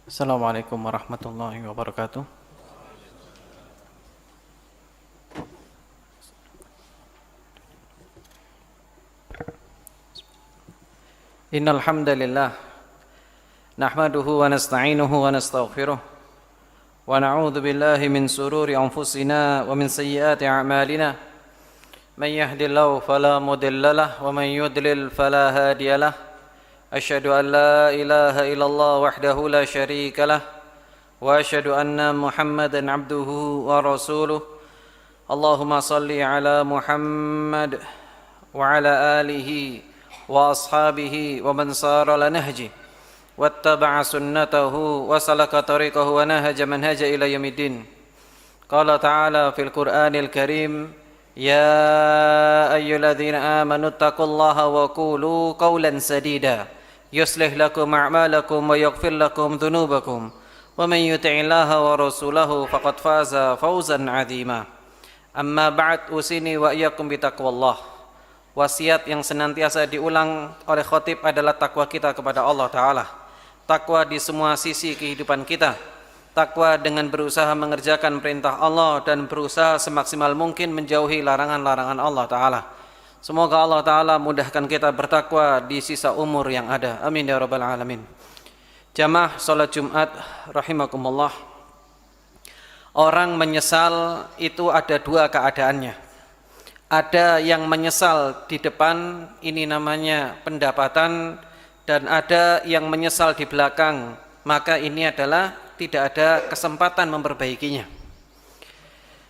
Assalamualaikum warahmatullahi wabarakatuh. Innal hamdalillah nahmaduhu wa nasta'inuhu wa nastaghfiruh wa na'udzu billahi min sururi anfusina wa min sayyiati a'malina. Man yahdihillahu fala mudilla lahu wa man yudlil fala hadiya lahu. Asyhadu an la ilaha illallah wahdahu la syarika lah wa asyhadu anna Muhammadan abduhu wa rasuluh. Allahumma salli ala Muhammad wa ala alihi wa ashabihi wa man sara ala nahji wattaba'a sunnatahu wa salaka tariqahu wa nahaja manhaja ila yaumiddin. Qala ta'ala fil Qur'anil Karim, ya ayyuhalladzina amanu taqullaha wa qulu qawlan sadida yuslih lakum a'malakum wa yaghfir lakum dhunubakum wa man yuti'illaha wa rasulahu faqad faza fawzan 'azima. Amma ba'd, usini wa iyyakum bitaqwallah. Wasiat yang senantiasa diulang oleh khatib adalah takwa kita kepada Allah Ta'ala. Takwa di semua sisi kehidupan kita. Takwa dengan berusaha mengerjakan perintah Allah dan berusaha semaksimal mungkin menjauhi larangan-larangan Allah Ta'ala. Semoga Allah Ta'ala mudahkan kita bertakwa di sisa umur yang ada. Amin ya rabbal alamin. Jamaah salat Jumat rahimakumullah. Orang menyesal itu ada dua keadaannya. Ada yang menyesal di depan, ini namanya pendapatan, dan ada yang menyesal di belakang, maka ini adalah tidak ada kesempatan memperbaikinya.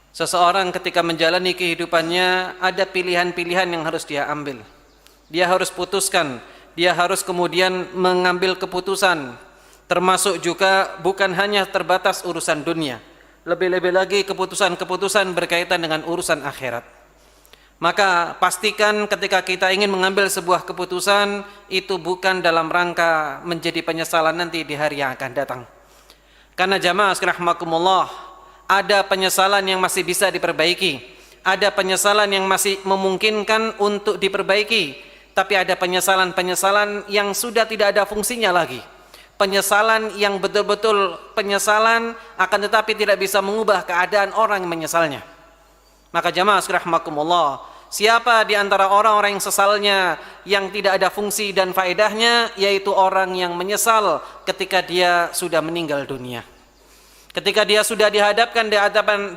Seseorang ketika menjalani kehidupannya ada pilihan-pilihan yang harus dia ambil. Dia harus putuskan, dia harus kemudian mengambil keputusan, termasuk juga bukan hanya terbatas urusan dunia, lebih-lebih lagi keputusan-keputusan berkaitan dengan urusan akhirat. Maka pastikan ketika kita ingin mengambil sebuah keputusan, itu bukan dalam rangka menjadi penyesalan nanti di hari yang akan datang. Karena jamaah rahimakumullah, ada penyesalan yang masih bisa diperbaiki, ada penyesalan yang masih memungkinkan untuk diperbaiki, tapi ada penyesalan-penyesalan yang sudah tidak ada fungsinya lagi. Penyesalan yang betul-betul penyesalan, akan tetapi tidak bisa mengubah keadaan orang yang menyesalnya. Maka jamaah rahimakumullah, siapa di antara orang-orang yang sesalnya yang tidak ada fungsi dan faedahnya, yaitu orang yang menyesal ketika dia sudah meninggal dunia. Ketika dia sudah dihadapkan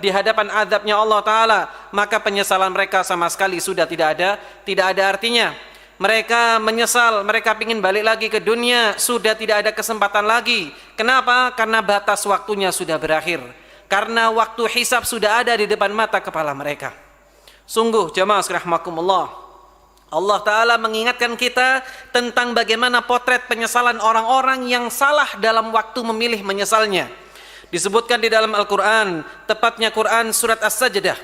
di hadapan azabnya Allah Ta'ala, maka penyesalan mereka sama sekali sudah tidak ada artinya. Mereka menyesal, mereka ingin balik lagi ke dunia, sudah tidak ada kesempatan lagi. Kenapa? Karena batas waktunya sudah berakhir. Karena waktu hisab sudah ada di depan mata kepala mereka. Sungguh jamaah rahimakumullah, Allah Ta'ala mengingatkan kita tentang bagaimana potret penyesalan orang-orang yang salah dalam waktu memilih menyesalnya. Disebutkan di dalam Al-Quran, tepatnya Quran surat As-Sajdah.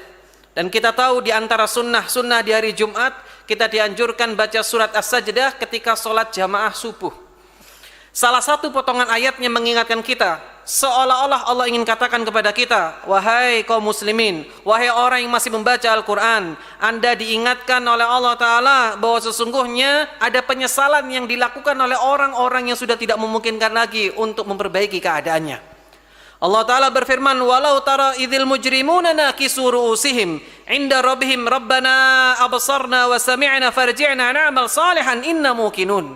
Dan kita tahu di antara sunnah di hari Jumat, kita dianjurkan baca surat As-Sajdah ketika sholat jamaah subuh. Salah satu potongan ayatnya mengingatkan kita, seolah-olah Allah ingin katakan kepada kita, wahai kaum muslimin, wahai orang yang masih membaca Al-Quran, Anda diingatkan oleh Allah Ta'ala bahwa sesungguhnya ada penyesalan yang dilakukan oleh orang-orang yang sudah tidak memungkinkan lagi untuk memperbaiki keadaannya. Allah Ta'ala berfirman, walau tara idzil mujrimuna nakisu ru'usihim inda rabbihim rabbana absarna wa sami'na farji'na na'mal salihan inna muqinun.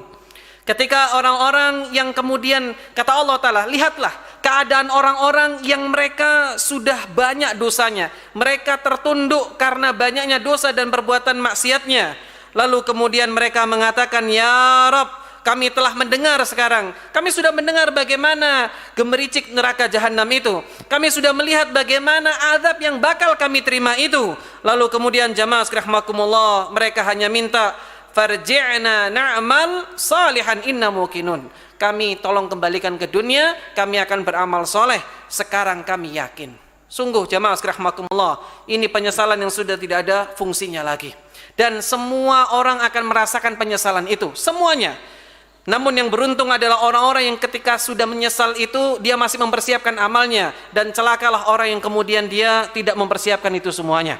Ketika orang-orang yang kemudian, kata Allah Ta'ala, lihatlah keadaan orang-orang yang mereka sudah banyak dosanya, mereka tertunduk karena banyaknya dosa dan perbuatan maksiatnya. Lalu kemudian mereka mengatakan, ya Rabb, kami telah mendengar sekarang, kami sudah mendengar bagaimana gemericik neraka jahanam itu, kami sudah melihat bagaimana azab yang bakal kami terima itu. Lalu kemudian jamaah rahimakumullah, mereka hanya minta, farji'na na'mal salihan inna muqinun. Kami tolong kembalikan ke dunia, kami akan beramal soleh, sekarang kami yakin. Sungguh jamaah rahimakumullah, ini penyesalan yang sudah tidak ada fungsinya lagi. Dan semua orang akan merasakan penyesalan itu, semuanya. Namun yang beruntung adalah orang-orang yang ketika sudah menyesal itu, dia masih mempersiapkan amalnya. Dan celakalah orang yang kemudian dia tidak mempersiapkan itu semuanya.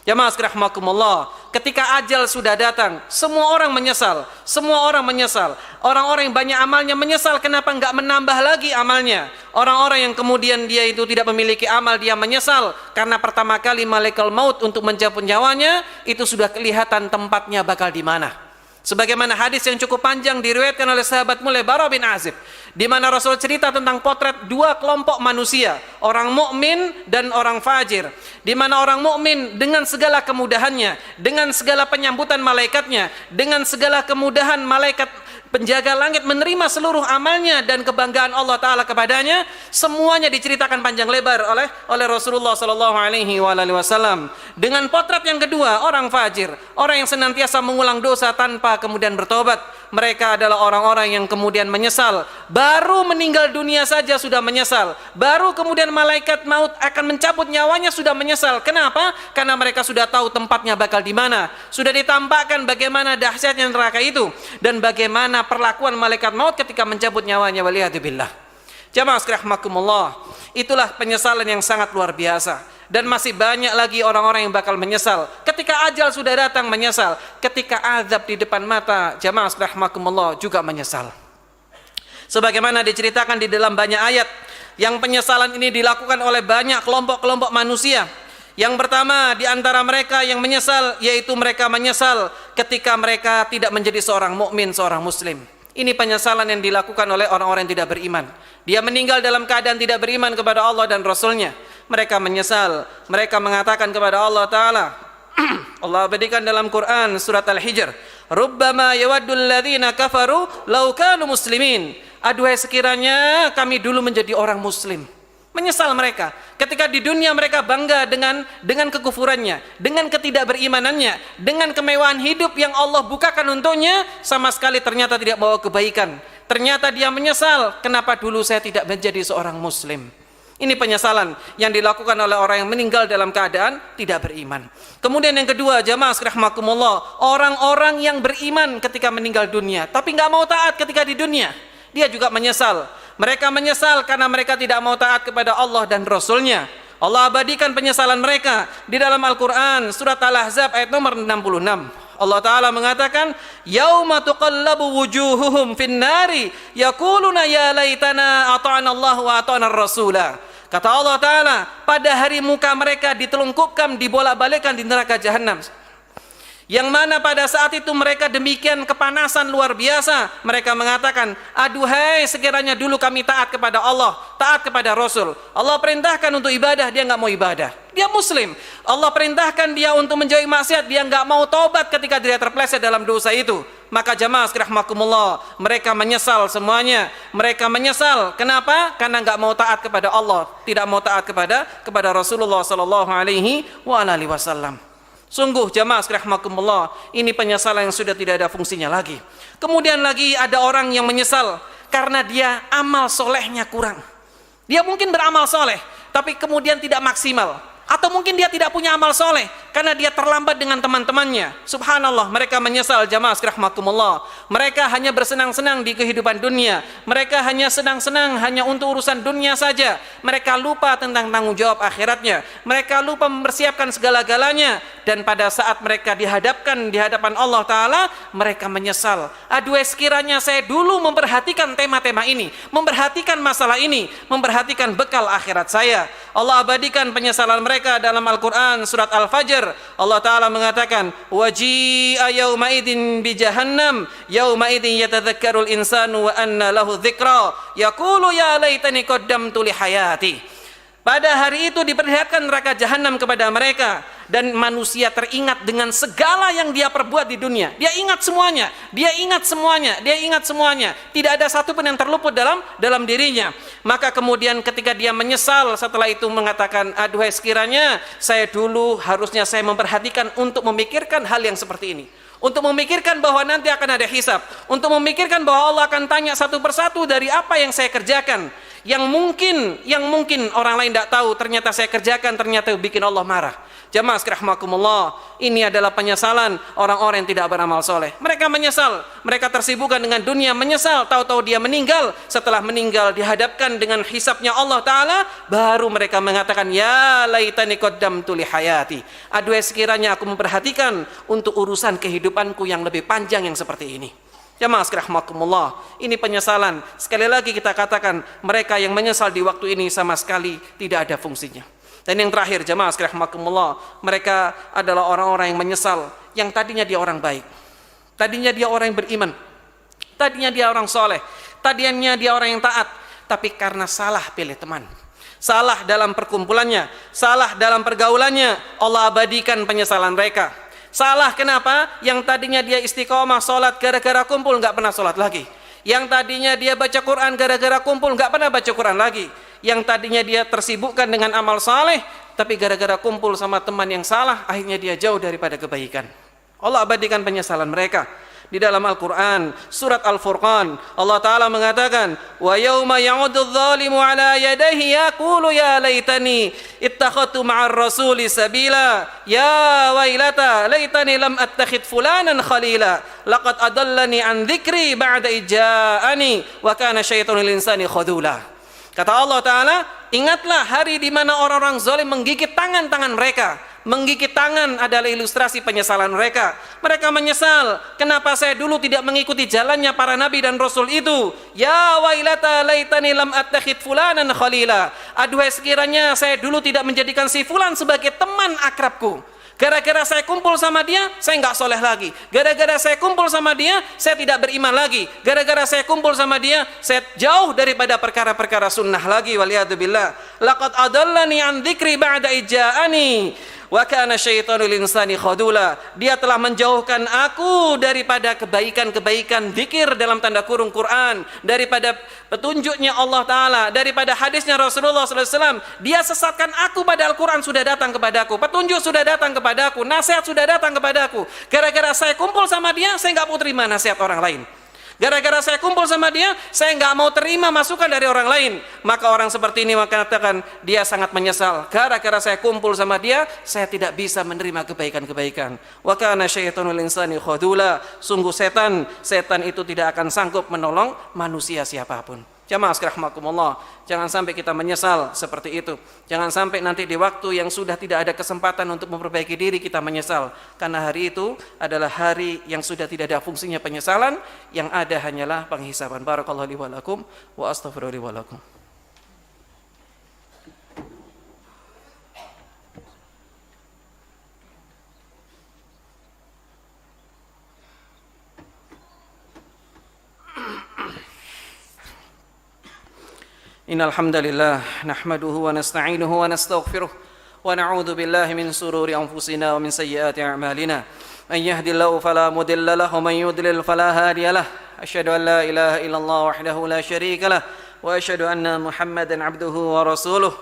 Jamaah sekalian rahimakumullah, ketika ajal sudah datang, semua orang menyesal. Semua orang menyesal. Orang-orang yang banyak amalnya menyesal kenapa enggak menambah lagi amalnya. Orang-orang yang kemudian dia itu tidak memiliki amal, dia menyesal karena pertama kali malaikat maut untuk mencabut nyawanya itu sudah kelihatan tempatnya bakal di mana. Sebagaimana hadis yang cukup panjang diriwayatkan oleh sahabat mulia Bara bin Azib, di mana Rasul cerita tentang potret dua kelompok manusia, orang mukmin dan orang fajir. Di mana orang mukmin dengan segala kemudahannya, dengan segala penyambutan malaikatnya, dengan segala kemudahan malaikat penjaga langit menerima seluruh amalnya dan kebanggaan Allah Ta'ala kepadanya, semuanya diceritakan panjang lebar oleh Rasulullah Sallallahu Alaihi Wasallam. Dengan potret yang kedua, orang fajir, orang yang senantiasa mengulang dosa tanpa kemudian bertobat. Mereka adalah orang-orang yang kemudian menyesal, baru meninggal dunia saja sudah menyesal, baru kemudian malaikat maut akan mencabut nyawanya sudah menyesal. Kenapa? Karena mereka sudah tahu tempatnya bakal di mana, sudah ditampakkan bagaimana dahsyatnya neraka itu dan bagaimana perlakuan malaikat maut ketika mencabut nyawanya. Waliyadzubillah. Jamaah sekalian rahimakumullah, itulah penyesalan yang sangat luar biasa. Dan masih banyak lagi orang-orang yang bakal menyesal ketika ajal sudah datang, menyesal ketika azab di depan mata. Jamaah sekalian rahimakumullah juga menyesal. Sebagaimana diceritakan di dalam banyak ayat, yang penyesalan ini dilakukan oleh banyak kelompok-kelompok manusia. Yang pertama di antara mereka yang menyesal, yaitu mereka menyesal ketika mereka tidak menjadi seorang mukmin, seorang muslim. Ini penyesalan yang dilakukan oleh orang-orang yang tidak beriman. Dia meninggal dalam keadaan tidak beriman kepada Allah dan Rasulnya. Mereka menyesal. Mereka mengatakan kepada Allah Ta'ala, Allah abadikan dalam Quran surat Al-Hijr, Rubbama yawaddul ladzina kafaru law kanu muslimin. Aduhai sekiranya kami dulu menjadi orang muslim. Menyesal mereka ketika di dunia mereka bangga dengan kekufurannya, dengan ketidakberimanannya, dengan kemewahan hidup yang Allah bukakan untuknya, sama sekali ternyata tidak bawa kebaikan. Ternyata dia menyesal, kenapa dulu saya tidak menjadi seorang muslim. Ini penyesalan yang dilakukan oleh orang yang meninggal dalam keadaan tidak beriman. Kemudian yang kedua, jamaah sekalian rahimakumullah, orang-orang yang beriman ketika meninggal dunia tapi nggak mau taat ketika di dunia, dia juga menyesal. Mereka menyesal karena mereka tidak mau taat kepada Allah dan Rasulnya. Allah abadikan penyesalan mereka di dalam Al-Quran surat Al-Ahzab ayat nomor 66. Allah Ta'ala mengatakan, Yauma tuqallabu wujuhuhum fin nari yaquluna ya laitana ata'ana Allah wa ata'ana Rasulah. Kata Allah Ta'ala, pada hari muka mereka ditelungkupkan, dibolak-balikkan di neraka jahanam, yang mana pada saat itu mereka demikian kepanasan luar biasa. Mereka mengatakan, aduhai sekiranya dulu kami taat kepada Allah, taat kepada Rasul. Allah perintahkan untuk ibadah, dia nggak mau ibadah. Dia muslim. Allah perintahkan dia untuk menjauhi maksiat, dia nggak mau taubat ketika dia terpeleset dalam dosa itu. Maka jamaah sekalian rahimakumullah, mereka menyesal semuanya. Mereka menyesal. Kenapa? Karena nggak mau taat kepada Allah, tidak mau taat kepada Rasulullah Sallallahu Alaihi Wasallam. Sungguh jamaah sekalian rahimakumullah, ini penyesalan yang sudah tidak ada fungsinya lagi. Kemudian lagi ada orang yang menyesal karena dia amal solehnya kurang. Dia mungkin beramal soleh, tapi kemudian tidak maksimal. Atau mungkin dia tidak punya amal soleh karena dia terlambat dengan teman-temannya. Subhanallah, mereka menyesal jamaah sekalian rahimakumullah. Mereka hanya bersenang-senang di kehidupan dunia. Mereka hanya senang-senang hanya untuk urusan dunia saja. Mereka lupa tentang tanggung jawab akhiratnya. Mereka lupa mempersiapkan segala-galanya. Dan pada saat mereka dihadapkan di hadapan Allah Ta'ala, mereka menyesal. Aduh, sekiranya saya dulu memperhatikan tema-tema ini, memperhatikan masalah ini, memperhatikan bekal akhirat saya. Allah abadikan penyesalan mereka dalam Al-Quran surat Al-Fajr. Allah Ta'ala mengatakan, waji'a yawma idin bi jahannam yawma idin yatadhakkarul insanu wa anna lahu dhikra yaqulu ya laitani qaddamtu li hayati. Pada hari itu diperlihatkan neraka jahanam kepada mereka, dan manusia teringat dengan segala yang dia perbuat di dunia. Dia ingat semuanya, dia ingat semuanya, dia ingat semuanya. Tidak ada satu pun yang terluput dalam dirinya. Maka kemudian ketika dia menyesal setelah itu mengatakan, aduhai sekiranya saya dulu harusnya saya memperhatikan untuk memikirkan hal yang seperti ini. Untuk memikirkan bahwa nanti akan ada hisab. Untuk memikirkan bahwa Allah akan tanya satu persatu dari apa yang saya kerjakan. Yang mungkin orang lain tidak tahu, ternyata saya kerjakan, ternyata bikin Allah marah. Jamaah sekalian rahimakumullah, ini adalah penyesalan orang-orang yang tidak beramal soleh. Mereka menyesal, mereka tersibukkan dengan dunia, menyesal, tahu-tahu dia meninggal. Setelah meninggal dihadapkan dengan hisabnya Allah Ta'ala, baru mereka mengatakan, ya laitani qaddamtu li hayati. Aduh, sekiranya aku memperhatikan untuk urusan kehidupanku yang lebih panjang yang seperti ini. Jamaah sekalian rahimakumullah, ini penyesalan. Sekali lagi kita katakan, mereka yang menyesal di waktu ini sama sekali tidak ada fungsinya. Dan yang terakhir, jamaah sekalian rahimakumullah, mereka adalah orang-orang yang menyesal, yang tadinya dia orang baik, tadinya dia orang yang beriman, tadinya dia orang soleh, tadinya dia orang yang taat, tapi karena salah pilih teman, salah dalam perkumpulannya, salah dalam pergaulannya, Allah abadikan penyesalan mereka. Salah kenapa? Yang tadinya dia istiqomah sholat, gara-gara kumpul nggak pernah sholat lagi. Yang tadinya dia baca Quran, gara-gara kumpul nggak pernah baca Quran lagi. Yang tadinya dia tersibukkan dengan amal saleh, tapi gara-gara kumpul sama teman yang salah, akhirnya dia jauh daripada kebaikan. Allah abadikan penyesalan mereka. Di dalam Al-Quran, surat Al-Furqan, Allah Ta'ala mengatakan, wa yawma ya'udhu dhalimu ala yadayhi yaqulu ya laytani ittakhadtu ma'ar rasuli sabila ya wailata laytani lam attakhid fulanan khalila laqad adallani an dhikri ba'da ija'ani wa kana syaitanu lil insani khadula. Kata Allah Ta'ala, ingatlah hari di mana orang-orang zalim menggigit tangan-tangan mereka. Menggigit tangan adalah ilustrasi penyesalan mereka. Mereka menyesal, kenapa saya dulu tidak mengikuti jalannya para nabi dan rasul itu. Ya wailata laitani lam attakhid fulanan khalila. Aduhai, sekiranya saya dulu tidak menjadikan si fulan sebagai teman akrabku. Gara-gara saya kumpul sama dia, saya nggak soleh lagi. Gara-gara saya kumpul sama dia, saya tidak beriman lagi. Gara-gara saya kumpul sama dia, saya jauh daripada perkara-perkara sunnah lagi. Waliyadzubillah. Laqad adallani an dzikri ba'da ija'ani. Wa kana syaitanu lil insani khadula. Dia telah menjauhkan aku daripada kebaikan-kebaikan zikir dalam tanda kurung Quran, daripada petunjuknya Allah Ta'ala, daripada hadisnya Rasulullah SAW. Dia sesatkan aku, padahal Quran sudah datang kepadaku, petunjuk sudah datang kepadaku, nasihat sudah datang kepadaku. Gara-gara saya kumpul sama dia, saya nggak mau terima nasihat orang lain. Gara-gara saya kumpul sama dia, saya nggak mau terima masukan dari orang lain. Maka orang seperti ini mengatakan dia sangat menyesal. Gara-gara saya kumpul sama dia, saya tidak bisa menerima kebaikan-kebaikan. Wa kana syaitonul insani khadula. Sungguh setan itu tidak akan sanggup menolong manusia siapapun. Jamaah sekalian rahimakumullah, jangan sampai kita menyesal seperti itu. Jangan sampai nanti di waktu yang sudah tidak ada kesempatan untuk memperbaiki diri kita menyesal. Karena hari itu adalah hari yang sudah tidak ada fungsinya penyesalan, yang ada hanyalah penghisaban. Barakallahu li wa lakum wa astaghfirullah li wa lakum. Innal hamdalillah nahmaduhu wa nasta'inuhu wa nastaghfiruh wa na'udzu billahi min sururi anfusina wa min sayyiati a'malina. Man yahdihillahu fala mudilla lahu wa man yudlil fala hadiya lahu. Asyhadu an la ilaha illallah wahdahu la syarika lahu wa asyhadu anna Muhammadan 'abduhu wa rasuluh.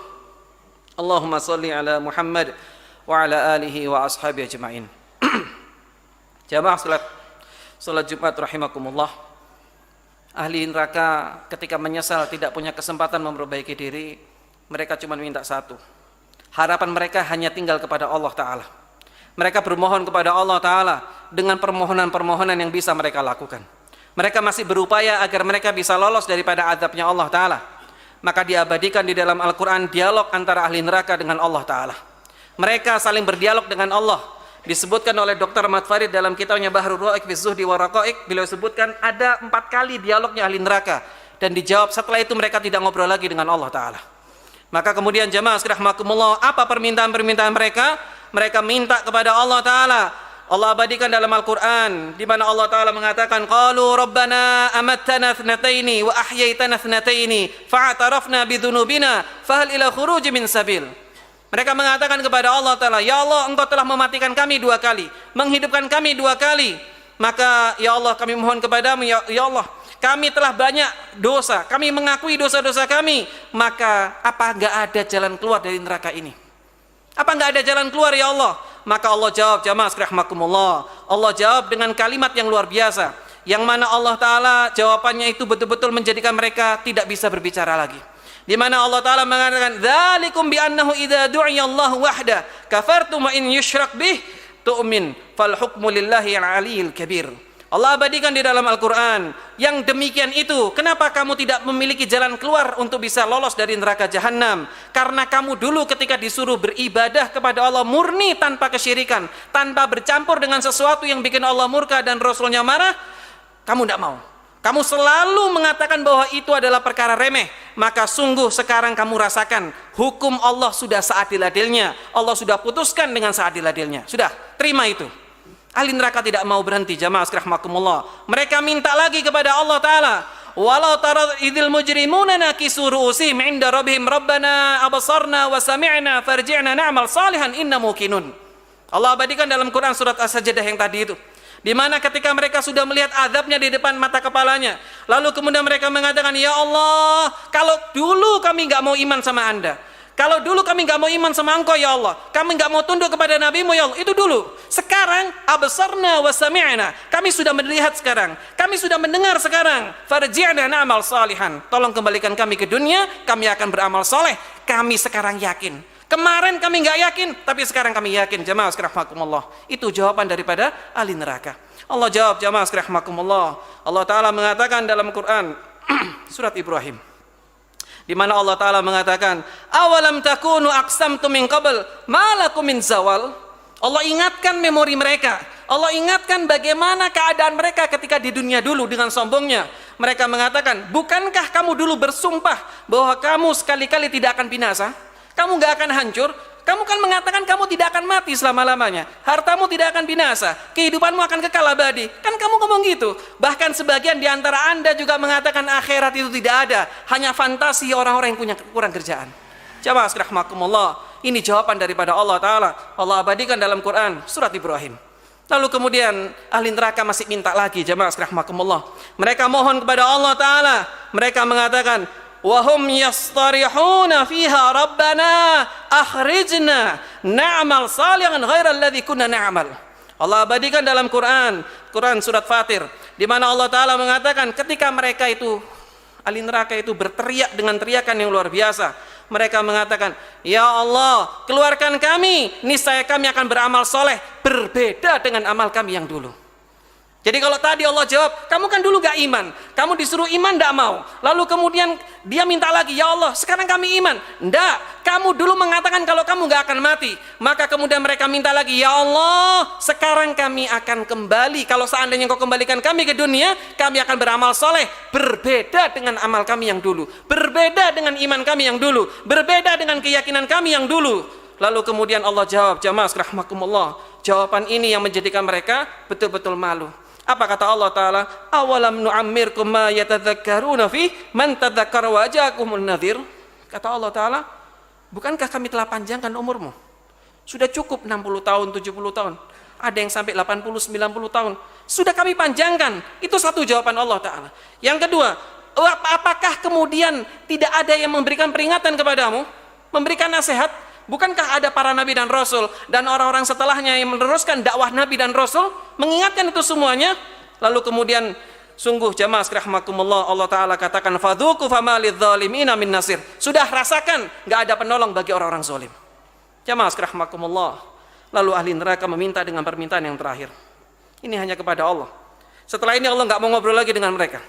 Allahumma shalli ala Muhammad wa ala alihi wa ashabihi ajma'in. Jamaah salat Jumat rahimakumullah. Ahli neraka ketika menyesal tidak punya kesempatan memperbaiki diri, mereka cuma minta satu. Harapan mereka hanya tinggal kepada Allah Ta'ala. Mereka bermohon kepada Allah Ta'ala dengan permohonan-permohonan yang bisa mereka lakukan. Mereka masih berupaya agar mereka bisa lolos daripada azabnya Allah Ta'ala. Maka diabadikan di dalam Al-Quran dialog antara ahli neraka dengan Allah Ta'ala. Mereka saling berdialog dengan Allah. Disebutkan oleh Dr. Ahmad Farid dalam kitabnya Bahrul Ra'iq fi Zuhdi wa Raqa'iq, beliau sebutkan ada 4 kali dialognya ahli neraka, dan dijawab setelah itu mereka tidak ngobrol lagi dengan Allah Ta'ala. Maka kemudian jamaah sekalian rahimakumullah, apa permintaan-permintaan mereka? Mereka minta kepada Allah Ta'ala. Allah abadikan dalam Al-Quran di mana Allah Ta'ala mengatakan, qalu rabbana amattana thnataini wa ahyaitana thnataini fa'atarafna bidhunubina fahal ila khuruj min sabil. Mereka mengatakan kepada Allah Ta'ala, ya Allah, engkau telah mematikan kami 2 kali, menghidupkan kami 2 kali. Maka ya Allah, kami mohon kepadamu, ya Allah, kami telah banyak dosa, kami mengakui dosa-dosa kami. Maka apa enggak ada jalan keluar dari neraka ini? Apa enggak ada jalan keluar ya Allah? Maka Allah jawab, jamaah sekalian rahimakumullah, Allah jawab dengan kalimat yang luar biasa, yang mana Allah Ta'ala jawabannya itu betul-betul menjadikan mereka tidak bisa berbicara lagi. di mana Allah Ta'ala mengatakan, "Dzalikum bi annahu idza du'iya Allahu wahda kafartum wa in yusyrak bih tu'min fal hukmu lillahi al-'aliyyil kabir." Allah abadikan di dalam Al-Quran, yang demikian itu, kenapa kamu tidak memiliki jalan keluar untuk bisa lolos dari neraka jahanam? Karena kamu dulu ketika disuruh beribadah kepada Allah murni tanpa kesyirikan, tanpa bercampur dengan sesuatu yang bikin Allah murka dan Rasulnya marah, kamu tidak mau. Kamu selalu mengatakan bahwa itu adalah perkara remeh. Maka sungguh sekarang kamu rasakan, hukum Allah sudah seadil-adilnya. Allah sudah putuskan dengan seadil-adilnya. Sudah, terima itu. Ahli neraka tidak mau berhenti, jamaah sekalian rahimakumullah. Mereka minta lagi kepada Allah Ta'ala, walau tara idil mujrimuna nakisu ru'usihim 'inda rabbihim rabbana absarna wa sami'na farji'na na'mal salihan inna muqinun. Allah abadikan dalam Quran surat As-Sajdah yang tadi itu, di mana ketika mereka sudah melihat azabnya di depan mata kepalanya, lalu kemudian mereka mengatakan, ya Allah, kalau dulu kami nggak mau iman sama Anda, kalau dulu kami nggak mau iman sama Engkau ya Allah, kami nggak mau tunduk kepada Nabi-Mu ya Allah, itu dulu. Sekarang absarna wa sami'na, kami sudah melihat sekarang, kami sudah mendengar sekarang. Farji'na na'mal salihan, tolong kembalikan kami ke dunia, kami akan beramal soleh. Kami sekarang yakin. Kemarin kami nggak yakin, tapi sekarang kami yakin. Jamaah sekalian rahimakumullah. Itu jawaban daripada ahli neraka. Allah jawab, jamaah sekalian rahimakumullah. Allah Ta'ala mengatakan dalam Quran surat Ibrahim, di mana Allah Ta'ala mengatakan, awalam takunu aqsamtum min qabl ma lakum min zawal. Allah ingatkan memori mereka, Allah ingatkan bagaimana keadaan mereka ketika di dunia dulu dengan sombongnya. Mereka mengatakan, bukankah kamu dulu bersumpah bahwa kamu sekali-kali tidak akan binasa, kamu gak akan hancur, kamu kan mengatakan kamu tidak akan mati selama-lamanya, hartamu tidak akan binasa, kehidupanmu akan kekal abadi, kan kamu ngomong gitu. Bahkan sebagian di antara Anda juga mengatakan akhirat itu tidak ada, hanya fantasi orang-orang yang punya kurang kerjaan. Jamaah sekalian rahimakumullah, ini jawaban daripada Allah Ta'ala. Allah abadikan dalam Quran surat Ibrahim. Lalu kemudian ahli neraka masih minta lagi, jamaah sekalian rahimakumullah. Mereka mohon kepada Allah Ta'ala, mereka mengatakan, wahum yastarihuna fiha rabbana akhrijna na'mal salihan ghairal ladzi kunna na'mal. Allah abadikan dalam Quran surat Fatir, di mana Allah Ta'ala mengatakan ketika mereka itu, ahli neraka itu berteriak dengan teriakan yang luar biasa. Mereka mengatakan, ya Allah, keluarkan kami, niscaya kami akan beramal soleh berbeda dengan amal kami yang dulu. Jadi kalau tadi Allah jawab, kamu kan dulu gak iman, kamu disuruh iman gak mau, lalu kemudian dia minta lagi, ya Allah sekarang kami iman. Nggak, kamu dulu mengatakan kalau kamu gak akan mati, maka kemudian mereka minta lagi, ya Allah sekarang kami akan kembali, kalau seandainya kau kembalikan kami ke dunia, kami akan beramal soleh berbeda dengan amal kami yang dulu, berbeda dengan iman kami yang dulu, berbeda dengan keyakinan kami yang dulu. Lalu kemudian Allah jawab, jamaah rahimakumullah, jawaban ini yang menjadikan mereka betul-betul malu. Apa kata Allah Ta'ala? Awalam nu'ammirkum ma yatadzakkaruna fi man tadzakkara wa ja'akumul nadhir. Kata Allah Ta'ala, bukankah kami telah panjangkan umurmu? Sudah cukup 60 tahun, 70 tahun. Ada yang sampai 80, 90 tahun. Sudah kami panjangkan. Itu satu jawaban Allah Ta'ala. Yang kedua, apakah kemudian tidak ada yang memberikan peringatan kepadamu? Memberikan nasihat? Bukankah ada para nabi dan rasul dan orang-orang setelahnya yang meneruskan dakwah nabi dan rasul, mengingatkan itu semuanya? Lalu kemudian sungguh jamaah sekalian rahimakumullah, Allah Ta'ala katakan, fadzuqu fama lidzalimina min nasir. Sudah rasakan, gak ada penolong bagi orang-orang zalim. Jamaah sekalian rahimakumullah. Lalu ahli neraka meminta dengan permintaan yang terakhir. Ini hanya kepada Allah. Setelah ini Allah gak mau ngobrol lagi dengan mereka.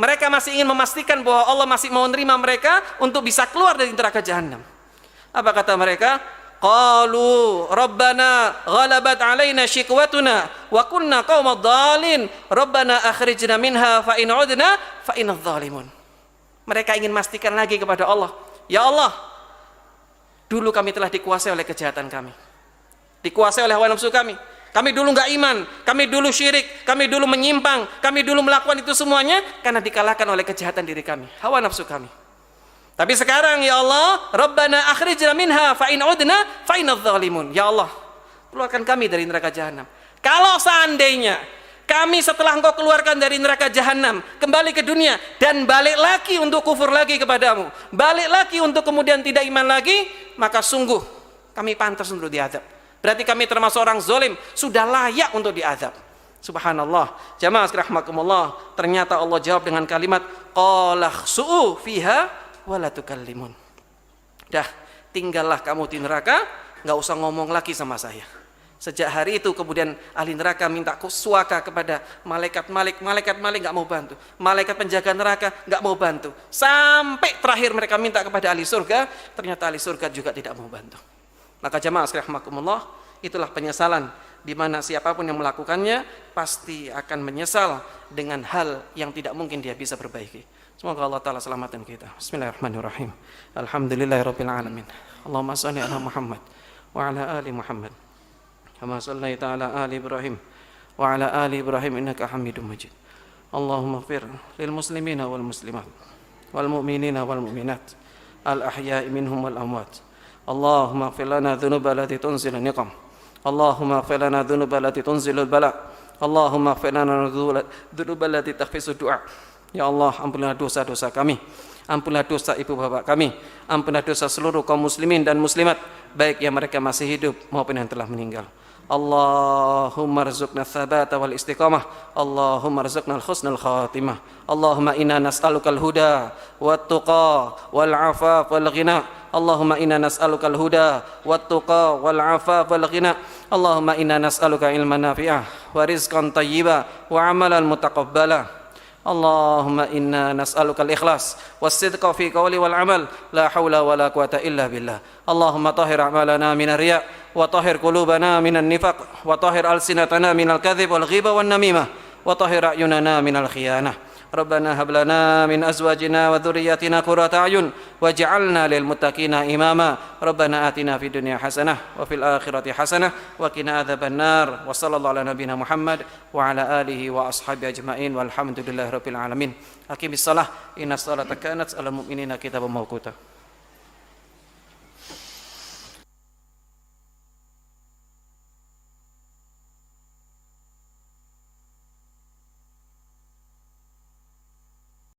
Mereka masih ingin memastikan bahwa Allah masih mau menerima mereka untuk bisa keluar dari neraka jahanam. Apa kata mereka? Qalu rabbana ghalabat alaina shikwatuna wa kunna qaumad dhalin rabbana akhrijna minha fa in udna fa inadh dhalimun. Mereka ingin memastikan lagi kepada Allah, ya Allah, dulu kami telah dikuasai oleh kejahatan kami, dikuasai oleh hawa nafsu kami. Kami dulu enggak iman, kami dulu syirik, kami dulu menyimpang, kami dulu melakukan itu semuanya karena dikalahkan oleh kejahatan diri kami, hawa nafsu kami. Tapi sekarang ya Allah, Rabbana akhrijna minha fa in udna fa inadh dhalimun. Ya Allah, keluarkan kami dari neraka jahanam. Kalau seandainya kami setelah Engkau keluarkan dari neraka jahanam kembali ke dunia dan balik lagi untuk kufur lagi kepadamu, balik lagi untuk kemudian tidak iman lagi, maka sungguh kami pantas untuk diazab. Berarti kami termasuk orang zalim, sudah layak untuk diazab. Subhanallah. Jamaah sekalian rahimakumullah, ternyata Allah jawab dengan kalimat qala khsu'u fiha wa la tukallimun. Dah, tinggallah kamu di neraka, enggak usah ngomong lagi sama saya. Sejak hari itu kemudian ahli neraka minta suaka kepada malaikat Malik enggak mau bantu. Malaikat penjaga neraka enggak mau bantu. Sampai terakhir mereka minta kepada ahli surga, ternyata ahli surga juga tidak mau bantu. Maka jamaah sekalian rahimakumullah, itulah penyesalan di mana siapapun yang melakukannya pasti akan menyesal dengan hal yang tidak mungkin dia bisa perbaiki. Semoga Allah Ta'ala selamatkan kita. Bismillahirrahmanirrahim. Alhamdulillahirabbil alamin. Allahumma shalli ala Muhammad wa ala ali Muhammad. Kama shallaita ala ali Ibrahim wa ala ali Ibrahim innaka Hamidum Majid. Allahumma ighfir lil muslimina wal muslimat wal mu'minina wal mu'minat al ahya'i minhum wal amwat. Allahumma ighfir lana dhunuba allati tunzilu niqam. Allahumma ighfir lana dhunuba allati tunzilu bala. Allahumma ighfir lana dhunuba allati takhfisu du'a. Ya Allah, ampunilah dosa-dosa kami, ampunilah dosa ibu bapak kami, ampunilah dosa seluruh kaum muslimin dan muslimat, baik yang mereka masih hidup maupun yang telah meninggal. Allahumma rzuqna tsabata wal istiqamah. Allahumma rzuqna al-husnal khatimah. Allahumma inna nas'alukal huda wat tuqa wal afaf wal ghina. Allahumma inna nas'alukal huda wat tuqa wal afaf wal ghina. Allahumma inna nas'aluka ilman nafi'ah wa rizqan thayyiba wa amalan mutaqabbala. Allahumma inna nas'aluka al-ikhlas was-sidqa fi qawli wal amal, la haula wa la quwata illa billah. Allahumma tahhir a'malana min ar-riya wa tahhir qulubana min an-nifaq wa tahhir alsinatana min al-kadhib wal ghiba wan namimah wa tahhir a'yunana min al-khiyanah. Rabbana hab lana min azwajina wa dhurriyyatina qurrata a'yun waj'alna lil muttaqina imama. Rabbana atina fid dunya hasanah wa fil akhirati hasanah wa qina adzabannar. Wa sallallahu ala nabiyyina Muhammad wa ala alihi wa ashabihi ajmain walhamdulillahirabbil alamin. Aqimis shalah, innas salata kanat 'alal mu'minina kitaban mawquta.